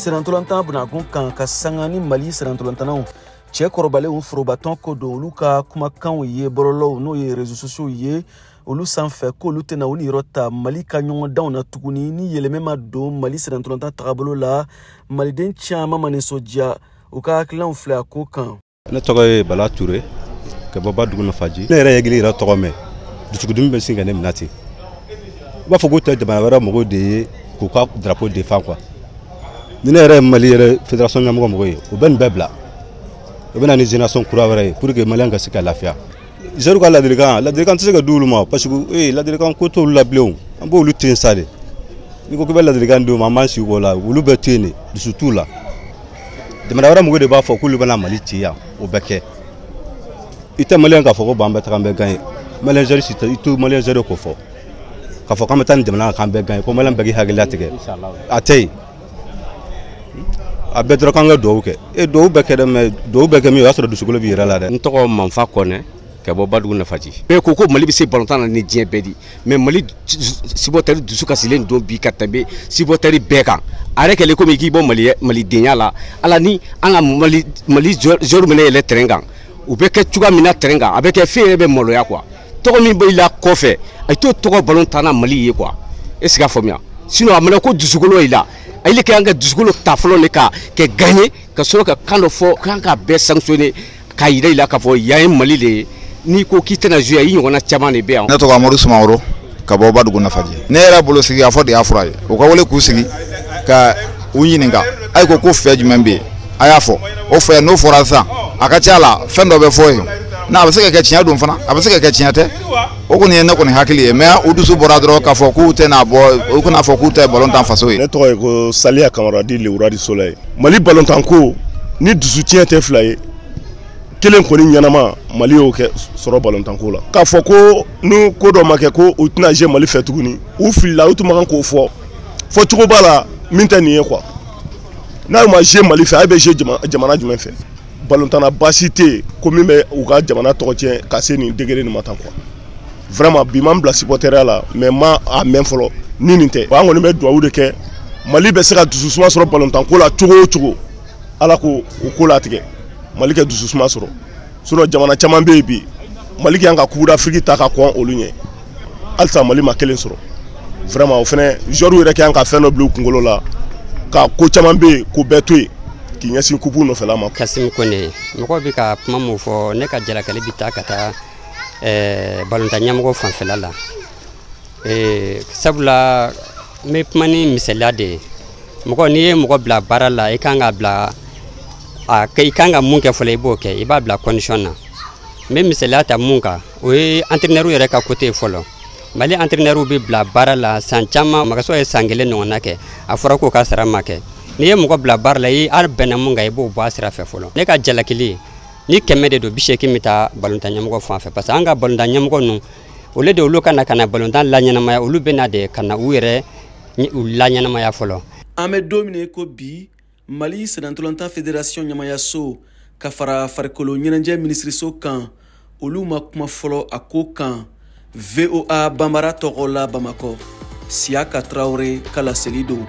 serantolanta bunakun kan ka sanga ni Mali serantolantanaw cɛ kɔrɔbalenw forobatɔn ko don olu ka kumakanw ye bololo n'o ye réseaux sociaux ye olu sanfɛ k'olu tɛna u ni yɔrɔ ta Mali ka ɲɔgɔndanw na tuguni ni yɛlɛmɛ ma don Mali serantolanta tagabolo la Maliden caman ma nisɔndiya u ka hakililaw filɛ a ko kan. Ne tɔgɔ ye Bala Ture ka bɔ Burkina Faso. Ne yɛrɛ yegili yɛrɛ tɔgɔ mɛn dusukundimi bɛ sin ka ne minɛ ten. U b'a fɔ k'u tɛ jamana wɛrɛ mɔgɔw de ye k'u ka drapeau défend quoi. Ni ne yɛrɛ Mali yɛrɛ fédération ɲɛmɔgɔ mɔgɔ ye u bɛ nin bɛɛ bila. U bɛ na ni génération kura wɛrɛ ye pour que Malien ka se ka lafiya. Zéro ka ladilikan tɛ se ka di olu ma parce que ladilikan ko t'olu la bilen an b'olu to yen sa de. Ni ko k'i bɛ ladilikan di u ma an b'an sigi o la olu bɛ to yen de dusu t'u la. Jamana wɛrɛ mɔgɔw de b'a fɔ k'olu bɛna Mali ci yan o bɛ kɛ. I tɛ Malien k'a fɔ ko b'an bɛ taga an bɛ gagner Malien zéro si tɛ i to Malien zéro ko fɔ k'a fɔ k'an bɛ taa ni jamana k'an bɛ gagner ko Malien bɛɛ k'i hakilila tigɛ a tɛ yen. A bɛɛ dɔrɔn k'an ka duwawu kɛ duwawu bɛɛ kɛ dɛ mais duwawu bɛɛ kɛ min o y'a sɔrɔ dusukolo b'i yɛrɛ la dɛ. N tɔgɔ Manfa Kɔnɛ ka bɔ Burkina Faso. Bɛɛ ko Mali bɛ se balontan na ni diɲɛ bɛɛ di mais Mali supporter dusu kasilen don bi ka tɛmɛ supporter bɛɛ kan a yɛrɛ kɛlen komi k'i bɔ Malidenya la ala ni an ka Mali joueur minɛ yɛlɛ terrain kan u bɛ kɛ cogoya min na terrain kan a bɛ kɛ fɛn yɛrɛ bɛ maloya quoi tɔgɔ min bɛ i la kɔfɛ a t'o tɔgɔ balontan na Mali ye quoi est ce que a faamuya sinon a mɛna ko dusukolo i la a ile k'an ka dusukolo ta fɔlɔ de ka gagner ka sɔrɔ ka kan dɔ fɔ k'an ka bɛɛ sanctionner k'a yira i la k'a fɔ yan ye Mali de ye n'i ko k'i tɛna jouer i ɲɔgɔnna caman de bɛ yan. Ne tɔgɔ Amadu Sumaworo ka bɔ Burkina Faso. Ne yɛrɛ bolo sigi a fɔ de y'a fura ye o ka wele k'u sigi ka u ɲininka a ye ko fɛn jumɛn bɛ yen a y'a fɔ o fɛ n'o fɔra sisan a ka ca la fɛn dɔ bɛ fɔ yen n'a bɛ se ka kɛ tiɲɛ don fana a bɛ se ka kɛ tiɲɛ tɛ o kɔni ye ne kɔni hakili ye mais u dusu bɔra dɔrɔn k'a fɔ k'u tɛ n'a bɔ u kana fɔ k'u tɛ balontan faso ye. Ne tɔgɔ ye ko Saliya Kamaradi Lewura di Soleil. Mali balontan ko ni dusu tiɲɛ tɛ fila ye kelen kɔni ɲɛnama Mali y'o kɛ sɔrɔ balontan ko la k'a fɔ ko ni ko dɔ ma kɛ ko u tɛna jouer Mali fɛ tuguni u filila u tun man kan k'o fɔ cogo b'a la min tɛ nin ye quoi n'a ma jouer Mali fɛ a bɛ jouer jamana jumɛn fɛ balontanna baasi tɛ yen ko min bɛ u ka jamana tɔgɔ tiɲɛ ka se nin degré nin ma tan quoi vraiment bi m'an bila supporteria la mais ma a mɛn fɔlɔ ni nin tɛ an kɔni bɛ duwawu de kɛ Mali bɛ se ka dususuma sɔrɔ balontan ko la cogo o cogo ala ko o ko latigɛ Mali kɛ dususuma sɔrɔ sinon jamana caman bɛ yen bi Mali k'an ka Coupe d'Afrique ta ka kɔn olu ɲɛ halisa Mali ma kelen sɔrɔ vraiment o fana joueur yɛrɛ k'an ka fɛn dɔ bila u kunkolo la ka ko caman bɛ yen k'o bɛɛ to yen k'i ɲɛsin kupu nɔfɛla ma. Kassim Kone mɔgɔ bɛ ka kuma mun fɔ ne ka jalakali bɛ taa ka taa balontan ɲɛmɔgɔ fanfɛla la sabula n bɛ kuma ni misaliya de ye mɔgɔ n'i ye mɔgɔ bila baara la i kan ka bila i kan ka mun kɛ fɔlɔ i b'o kɛ i b'a bila condition na n bɛ misaliya ta mun kan o ye entraîneur yɛrɛ ka côté fɔlɔ Mali entraîneur bɛ bila baara la san caman makasɔ ye san kelen ɲɔgɔnna kɛ a fɔra k'o ka sara ma kɛ n'i ye mɔgɔ bila baara la i ar bɛnna mun kan i b'o bɔ a sira fɛ fɔlɔ ne ka jalakili ni 100 de don 80 bɛ taa balontan ɲɛmɔgɔ fan fɛ parce que an ka balontan ɲɛmɔgɔ ninnu olu de olu kana balontan la ɲɛnamaya olu bɛ na de kana u yɛrɛ u la ɲɛnamaya fɔlɔ. An bɛ don min ko bi Mali serantolanta fédération ɲɛmayaso ka fara Faricolo Ɲɛnajɛ ministriso kan olu ma kuma fɔlɔ a ko kan VOA Bambara tɔgɔ la Bamakɔ Siaka Traoré kala seli don.